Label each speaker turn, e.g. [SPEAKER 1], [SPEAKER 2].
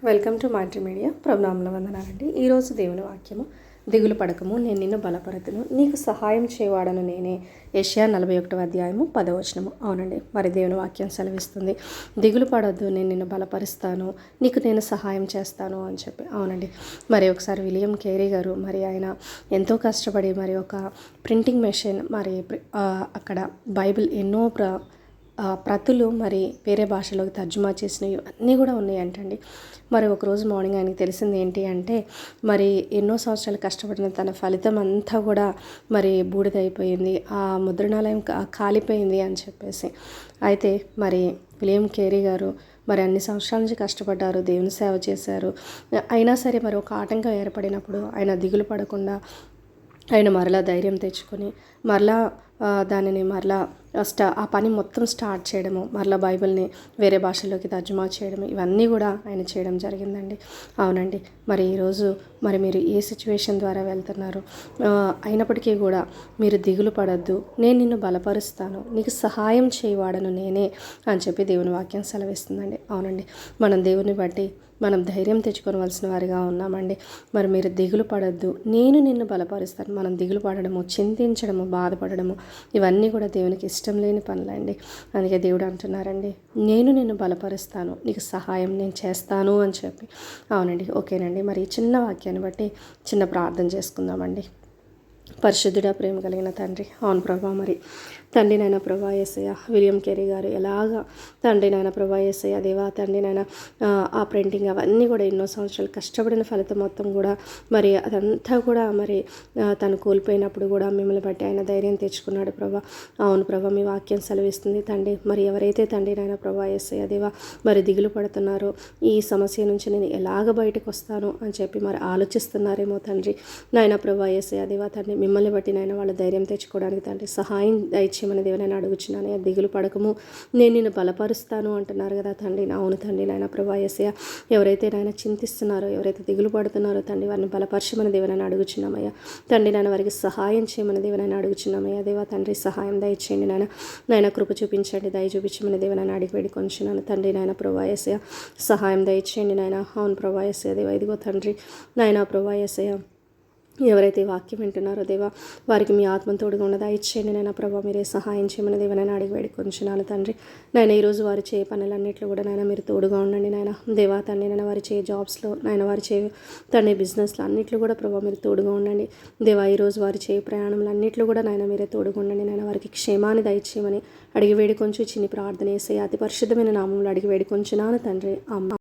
[SPEAKER 1] Welcome to Maitri Media. ప్రభునామంలో వందనాలండి. ఈరోజు దేవుని వాక్యము, దిగులు పడకము, నేను నిన్ను బలపరతును, నీకు సహాయం చేయవాడను నేనే. యెషయా 41వ అధ్యాయము 10వ వచనము. అవునండి, మరి దేవుని వాక్యం సెలవిస్తుంది, దిగులు పడొద్దు, నేను నిన్ను బలపరుస్తాను, నీకు నేను సహాయం చేస్తాను అని చెప్పి. అవునండి, మరి ఒకసారి విలియం కేరీ గారు మరి ఆయన ఎంతో కష్టపడి మరి ఒక ప్రింటింగ్ మెషిన్ మరి అక్కడ బైబిల్ ఎన్నో ప్రతులు మరి వేరే భాషలోకి తర్జుమా చేసినవి అన్నీ కూడా ఉన్నాయంటండి. మరి ఒకరోజు మార్నింగ్ ఆయనకి తెలిసింది ఏంటి అంటే, మరి ఎన్నో సంవత్సరాలు కష్టపడిన తన ఫలితం అంతా కూడా మరి బూడిదైపోయింది, ఆ ముద్రణాలయం కాలిపోయింది అని చెప్పేసి. అయితే మరి విలియం కేరీ గారు మరి అన్ని సంవత్సరాల నుంచి కష్టపడ్డారు, దేవుని సేవ చేశారు. అయినా సరే మరి ఒక ఆటంకం ఏర్పడినప్పుడు ఆయన దిగులు పడకుండా ఆయన మరలా ధైర్యం తెచ్చుకొని మరలా దానిని మరలా ఆ పని మొత్తం స్టార్ట్ చేయడము, మరలా బైబిల్ని వేరే భాషల్లోకి తర్జుమా చేయడము, ఇవన్నీ కూడా ఆయన చేయడం జరిగిందండి. అవునండి, మరి ఈరోజు మరి మీరు ఏ సిచ్యువేషన్ ద్వారా వెళ్తున్నారు, అయినప్పటికీ కూడా మీరు దిగులు పడద్దు, నేను నిన్ను బలపరుస్తాను, నీకు సహాయం చేయవాడను నేనే అని చెప్పి దేవుని వాక్యం సెలవిస్తుందండి. అవునండి, మనం దేవుని బట్టి మనం ధైర్యం తెచ్చుకోవలసిన వారిగా ఉన్నామండి. మరి మీరు దిగులు పడద్దు, నేను నిన్ను బలపరుస్తాను. మనం దిగులు పడడము, చింతించడము, బాధపడడము ఇవన్నీ కూడా దేవునికి ఇష్టం లేని పనులండి. అందుకే దేవుడు అంటున్నారండి, నేను నిన్ను బలపరుస్తాను, నీకు సహాయం నేను చేస్తాను అని చెప్పి. అవునండి, ఓకేనండి. మరి చిన్న వాక్యాన్ని బట్టి చిన్న ప్రార్థన చేసుకుందామండి. పరిశుద్ధుడా, ప్రేమ కలిగిన తండ్రి, అవును ప్రభా, మరి తండ్రి నాయన ప్రభా యేసయ్య విలియం కేరీ గారు ఎలాగా తండ్రి నాయన ప్రభా యేసయ్య దేవా తండ్రి నాయన ఆ ప్రింటింగ్ అవన్నీ కూడా ఎన్నో సంవత్సరాలు కష్టపడిన ఫలితం మొత్తం కూడా మరి అదంతా కూడా మరి తను కోల్పోయినప్పుడు కూడా మిమ్మల్ని బట్టి ఆయన ధైర్యం తెచ్చుకున్నాడు ప్రభా. అవును ప్రభా, మీ వాక్యం సెలవిస్తుంది తండ్రి, మరి ఎవరైతే తండ్రి నాయన ప్రభా యేసయ్య దేవా మరి దిగులు పడుతున్నారో, ఈ సమస్య నుంచి నేను ఎలాగ బయటకు వస్తాను అని చెప్పి మరి ఆలోచిస్తున్నారేమో తండ్రి నాయన ప్రభా యేసయ్య దేవా తండ్రి, మిమ్మల్ని బట్టి నాయన వాళ్ళ ధైర్యం తెచ్చుకోవడానికి తండ్రి సహాయం దయచేయమని దేవుని అడుగుచున్నాను. దిగులు పడకము, నేను నిన్ను బలపరుస్తాను అంటున్నారు కదా తండ్రి. అవును తండ్రి నాయన ప్రభా యేసయ్య, ఎవరైతే నాయన చింతిస్తున్నారో, ఎవరైతే దిగులు పడుతున్నారో తండ్రి, వారిని బలపరచమని దేవుని అడుగుచున్నామయ్యా తండ్రి. నాయన వారికి సహాయం చేయమని దేవుని అడుగుచున్నామయ్యా దేవా తండ్రి. సహాయం దయచేయండి నాయన కృప చూపించండి, దయ చూపించమని దేవుని అడిగి వేడుకొంచున్నాను తండ్రి. నాయన ప్రభా యేసయ్య, సహాయం దయచేయండి నాయన. అవును ప్రభా యేసయ్య దేవా, ఇదిగో తండ్రి నాయన ప్రభా యేసయ్య, ఎవరైతే వాక్యం వింటున్నారో దేవా, వారికి మీ ఆత్మ తోడుగా ఉన్నదా ఇచ్చేయండి నాయన ప్రభా. మీరే సహాయం చేయమని దేవనైనా అడిగి వేడుకొంచున్నాను తండ్రి. నాయన ఈరోజు వారు చేయ పనులన్నింటిలో కూడా నాయన మీరు తోడుగా ఉండండి నాయన దేవా తండ్రి. నాయన వారి చేయ జాబ్స్లో, నాయన వారి చేయ తండ్రి బిజినెస్లో అన్నింటిలో కూడా ప్రభా మీరు తోడుగా ఉండండి దేవా. ఈరోజు వారి చేయ ప్రయాణంలో అన్నింటిలో కూడా నాయన మీరే తోడుగా ఉండండి నాయన. వారికి క్షేమాన్ని దయచేయమని అడిగి వేడుకొంచు చిన్ని ప్రార్థన చేసే అతి పరిశుద్ధమైన నామంలో అడిగి వేడుకొంచున్నాను తండ్రి. అమ్మ.